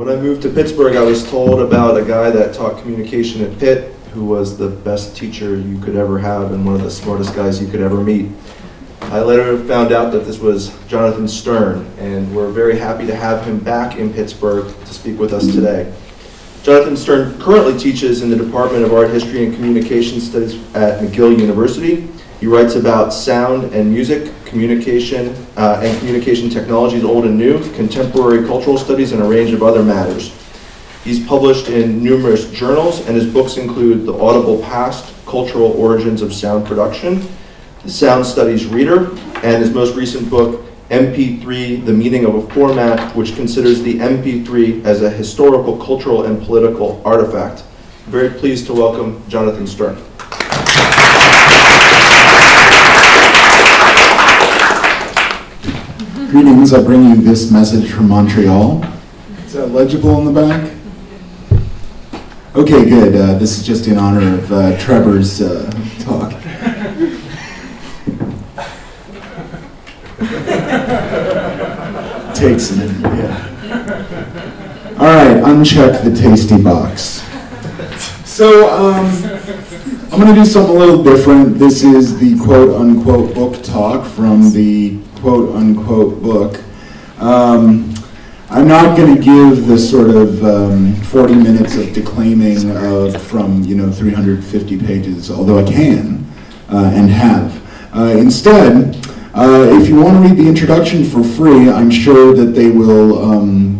When I moved to Pittsburgh, I was told about a guy that taught communication at Pitt who was the best teacher you could ever have and one of the smartest guys you could ever meet. I later found out that this was Jonathan Sterne, and we're very happy to have him back in Pittsburgh to speak with us today. Jonathan Sterne currently teaches in the Department of Art History and Communication Studies at McGill University. He writes about sound and music, communication, and communication technologies, old and new, contemporary cultural studies, and a range of other matters. He's published in numerous journals, and his books include The Audible Past, Cultural Origins of Sound Production, The Sound Studies Reader, and his most recent book, MP3, The Meaning of a Format, which considers the MP3 as a historical, cultural, and political artifact. I'm very pleased to welcome Jonathan Sterne. Greetings, I bring you this message from Montreal. Is that legible in the back? Okay, good. This is just in honor of Trevor's talk. Takes a minute, yeah. All right, uncheck the tasty box. So, I'm going to do something a little different. This is the quote-unquote book talk from the quote-unquote book. I'm not going to give the sort of 40 minutes of declaiming from 350 pages, although I can and have. Instead, if you want to read the introduction for free, I'm sure that they will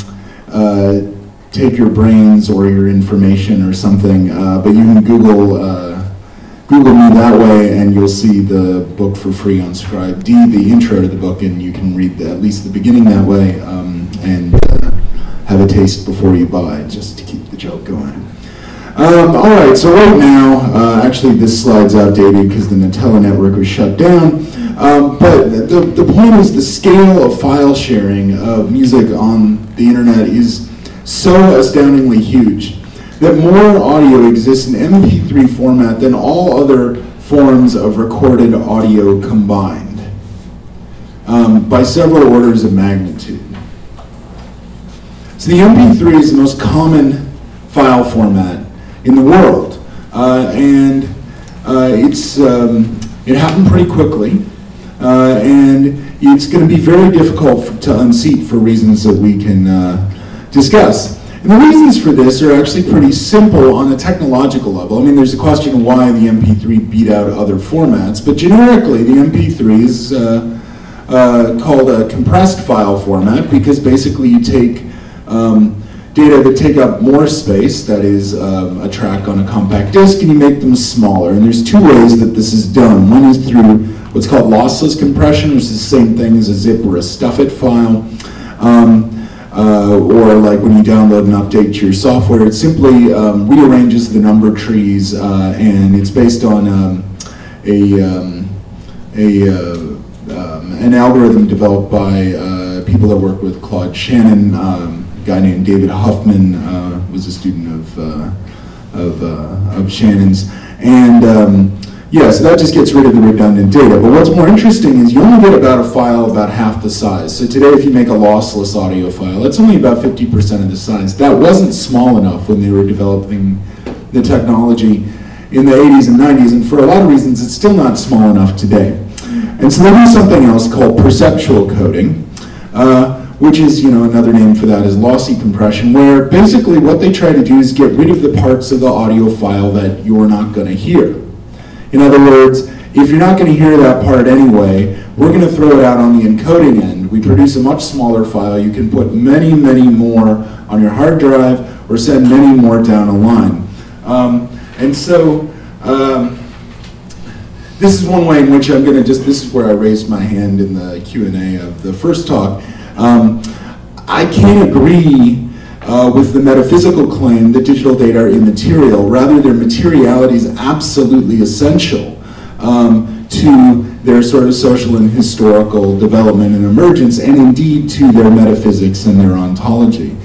take your brains or your information or something, but you can Google me that way, and you'll see the book for free on Scribe D, the intro to the book, and you can read at least the beginning that way, and have a taste before you buy, just to keep the joke going. All right, so right now, actually this slide's outdated because the Nutella network was shut down, but the point is the scale of file sharing of music on the internet is so astoundingly huge that more audio exists in MP3 format than all other forms of recorded audio combined, by several orders of magnitude. So the MP3 is the most common file format in the world, and it happened pretty quickly, and it's going to be very difficult to unseat for reasons that we can discuss. And the reasons for this are actually pretty simple on a technological level. I mean, there's a question of why the MP3 beat out other formats, but generically the MP3 is called a compressed file format because basically you take data that take up more space, that is a track on a compact disc, and you make them smaller. And there's two ways that this is done. One is through what's called lossless compression, which is the same thing as a zip or a stuff-it file. Or like when you download and update your software, it simply rearranges the number trees, and it's based on an algorithm developed by people that work with Claude Shannon. A guy named David Huffman was a student of Shannon's, and yeah, so that just gets rid of the redundant data. But what's more interesting is you only get about a file about half the size. So today if you make a lossless audio file, it's only about 50% of the size. That wasn't small enough when they were developing the technology in the 80s and 90s, and for a lot of reasons it's still not small enough today. And so they do something else called perceptual coding, which is, another name for that is lossy compression, where basically what they try to do is get rid of the parts of the audio file that you're not going to hear. In other words, if you're not going to hear that part anyway, we're going to throw it out on the encoding end. We produce a much smaller file. You can put many, many more on your hard drive or send many more down a line. And so this is one way in which I'm going to this is where I raised my hand in the Q&A of the first talk. I can't agree with the metaphysical claim that digital data are immaterial. Rather, their materiality is absolutely essential to their sort of social and historical development and emergence, and indeed to their metaphysics and their ontology.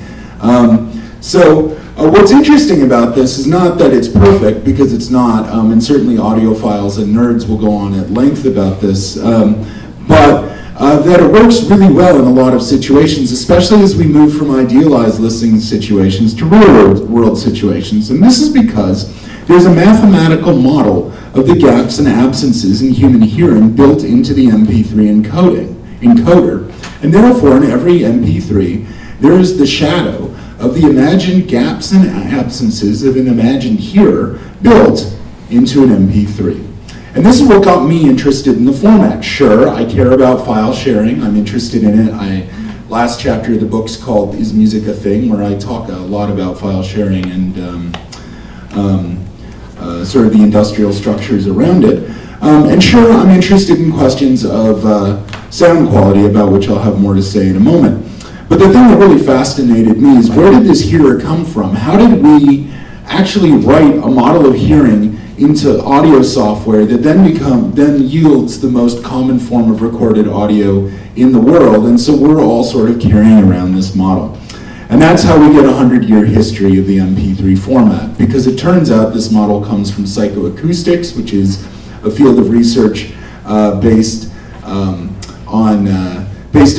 What's interesting about this is not that it's perfect, because it's not, and certainly audiophiles and nerds will go on at length about this, but that it works really well in a lot of situations, especially as we move from idealized listening situations to real-world situations. And this is because there's a mathematical model of the gaps and absences in human hearing built into the MP3 encoder. And therefore, in every MP3, there is the shadow of the imagined gaps and absences of an imagined hearer built into an MP3. And this is what got me interested in the format. Sure, I care about file sharing. I'm interested in it. Last chapter of the book's called Is Music a Thing?, where I talk a lot about file sharing and sort of the industrial structures around it. And sure, I'm interested in questions of sound quality, about which I'll have more to say in a moment. But the thing that really fascinated me is, where did this hearer come from? How did we actually write a model of hearing into audio software that then yields the most common form of recorded audio in the world? And so we're all sort of carrying around this model. And that's how we get a 100-year history of the MP3 format, because it turns out this model comes from psychoacoustics, which is a field of research based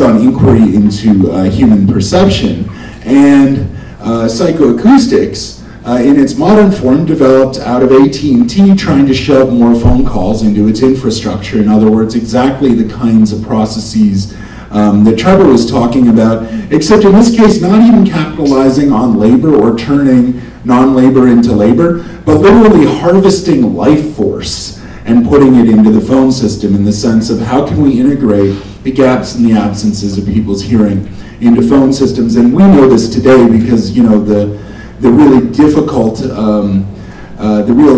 on inquiry into human perception. And psychoacoustics, in its modern form, developed out of AT&T trying to shove more phone calls into its infrastructure. In other words, exactly the kinds of processes that Trevor was talking about, except in this case, not even capitalizing on labor or turning non-labor into labor, but literally harvesting life force and putting it into the phone system, in the sense of how can we integrate the gaps and the absences of people's hearing into phone systems. And we know this today because, you know, the real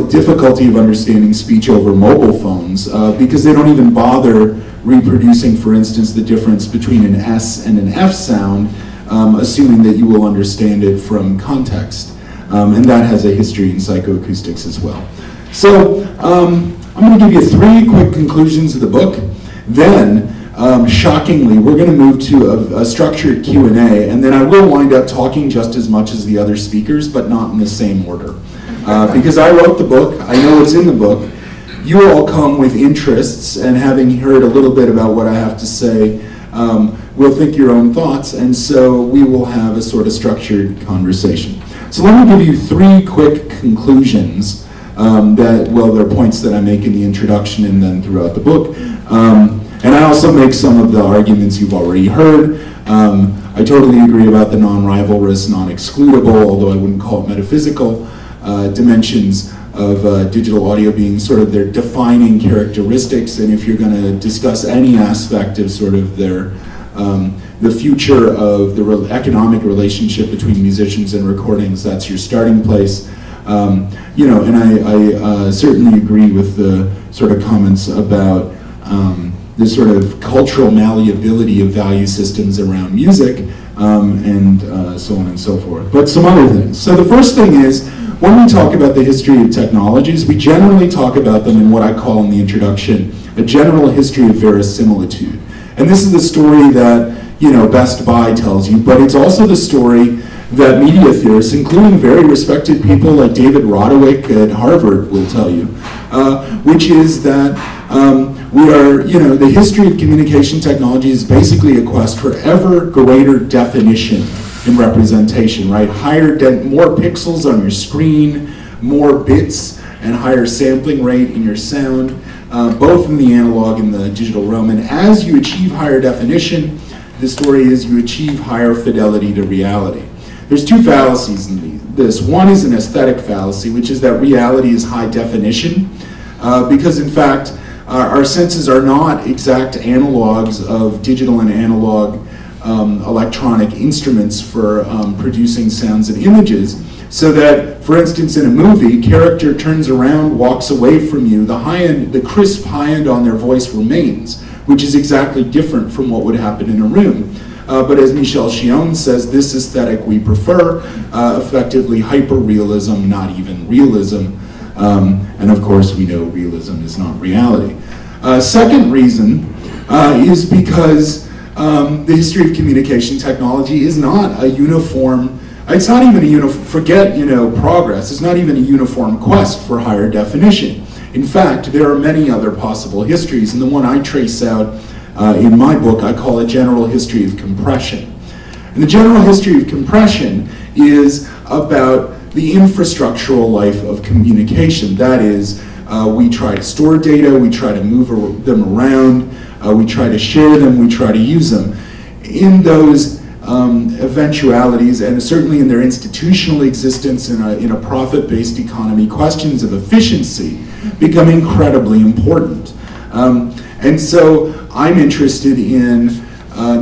difficulty of understanding speech over mobile phones, because they don't even bother reproducing, for instance, the difference between an S and an F sound, assuming that you will understand it from context. And that has a history in psychoacoustics as well. So I'm going to give you 3 quick conclusions of the book. Then, shockingly, we're going to move to a structured Q&A, and then I will wind up talking just as much as the other speakers, but not in the same order. Because I wrote the book, I know it's in the book. You all come with interests, and having heard a little bit about what I have to say, we'll think your own thoughts, and so we will have a sort of structured conversation. So let me give you 3 quick conclusions they're points that I make in the introduction and then throughout the book. And I also make some of the arguments you've already heard. I totally agree about the non-rivalrous, non-excludable, although I wouldn't call it metaphysical, dimensions of digital audio being sort of their defining characteristics. And if you're going to discuss any aspect of sort of their the future of the economic relationship between musicians and recordings, that's your starting place. You know, and I certainly agree with the sort of comments about the sort of cultural malleability of value systems around music, and so on and so forth. But some other things. So the first thing is, when we talk about the history of technologies, we generally talk about them in what I call in the introduction a general history of verisimilitude. And this is the story that, you know, Best Buy tells you, but it's also the story that media theorists, including very respected people like David Roderick at Harvard, will tell you, which is that we are, you know, the history of communication technology is basically a quest for ever greater definition in representation, right? More pixels on your screen, more bits, and higher sampling rate in your sound, both in the analog and the digital realm. And as you achieve higher definition, the story is you achieve higher fidelity to reality. There's 2 fallacies in this. One is an aesthetic fallacy, which is that reality is high definition, because in fact, our senses are not exact analogs of digital and analog electronic instruments for producing sounds and images, so that, for instance, in a movie, character turns around, walks away from you, the crisp high end on their voice remains, which is exactly different from what would happen in a room. But as Michel Chion says, this aesthetic we prefer, effectively hyper-realism, not even realism. And of course, we know realism is not reality. Second reason is because the history of communication technology is not a uniform, it's not even forget, you know, progress, it's not even a uniform quest for higher definition. In fact, there are many other possible histories, and the one I trace out in my book, I call a general history of compression. And the general history of compression is about the infrastructural life of communication. That is, we try to store data, we try to move them around, we try to share them, we try to use them. In those eventualities, and certainly in their institutional existence in a profit-based economy, questions of efficiency become incredibly important. And so I'm interested in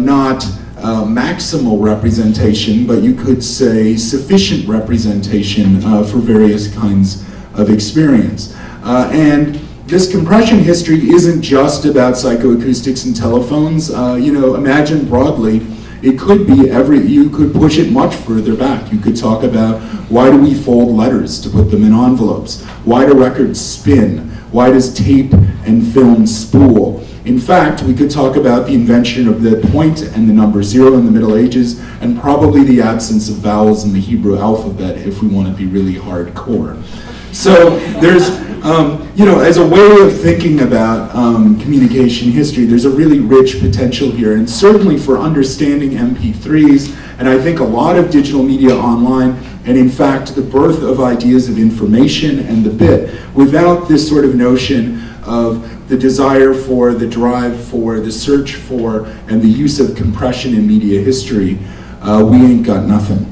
not maximal representation, but you could say sufficient representation for various kinds of experience. And this compression history isn't just about psychoacoustics and telephones. You know, imagine broadly, it could be you could push it much further back. You could talk about, why do we fold letters to put them in envelopes? Why do records spin? Why does tape and film spool? In fact, we could talk about the invention of the point and the number 0 in the Middle Ages, and probably the absence of vowels in the Hebrew alphabet if we want to be really hardcore. So there's, you know, as a way of thinking about communication history, there's a really rich potential here, and certainly for understanding MP3s, and I think a lot of digital media online, and in fact the birth of ideas of information and the bit, without this sort of notion of the desire for, the drive for, the search for, and the use of compression in media history, we ain't got nothing.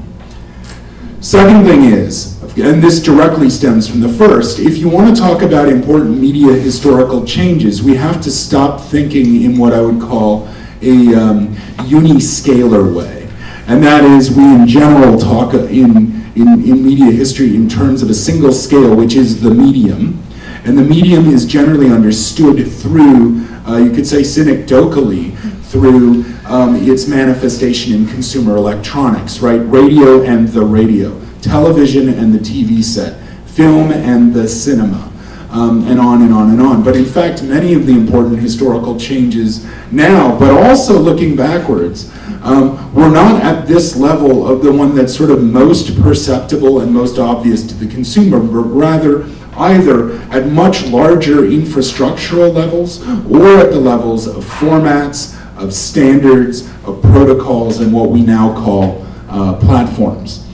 Second thing is, and this directly stems from the first, if you want to talk about important media historical changes, we have to stop thinking in what I would call a uniscalar way. And that is, we in general talk in media history in terms of a single scale, which is the medium. And the medium is generally understood through, you could say synecdochally, through its manifestation in consumer electronics, right? Radio and the radio, television and the TV set, film and the cinema, and on and on and on. But in fact, many of the important historical changes now, but also looking backwards, we're not at this level of the one that's sort of most perceptible and most obvious to the consumer, but rather either at much larger infrastructural levels or at the levels of formats, of standards, of protocols, and what we now call platforms.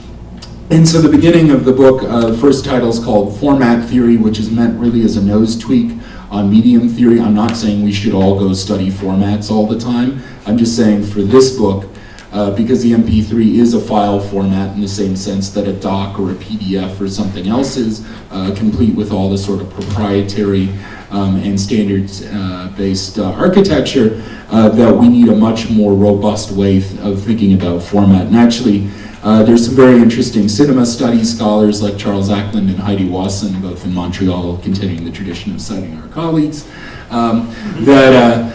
And so the beginning of the book, the first title is called Format Theory, which is meant really as a nose tweak on medium theory. I'm not saying we should all go study formats all the time. I'm just saying for this book, because the MP3 is a file format in the same sense that a doc or a PDF or something else is, complete with all the sort of proprietary and standards-based architecture, that we need a much more robust way of thinking about format. And actually, there's some very interesting cinema studies scholars like Charles Ackland and Heidi Wasson, both in Montreal, continuing the tradition of citing our colleagues, that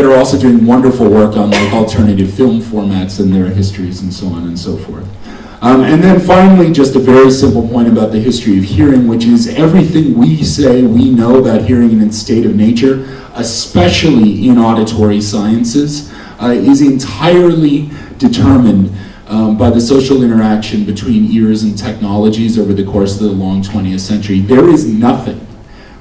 are also doing wonderful work on like alternative film formats and their histories and so on and so forth. And then finally, just a very simple point about the history of hearing, which is everything we say we know about hearing in its state of nature, especially in auditory sciences, is entirely determined by the social interaction between ears and technologies over the course of the long 20th century. There is nothing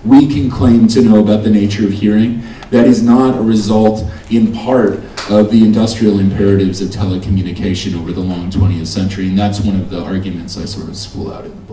we can claim to know about the nature of hearing that is not a result, in part, of the industrial imperatives of telecommunication over the long 20th century, and that's one of the arguments I sort of spool out in the book.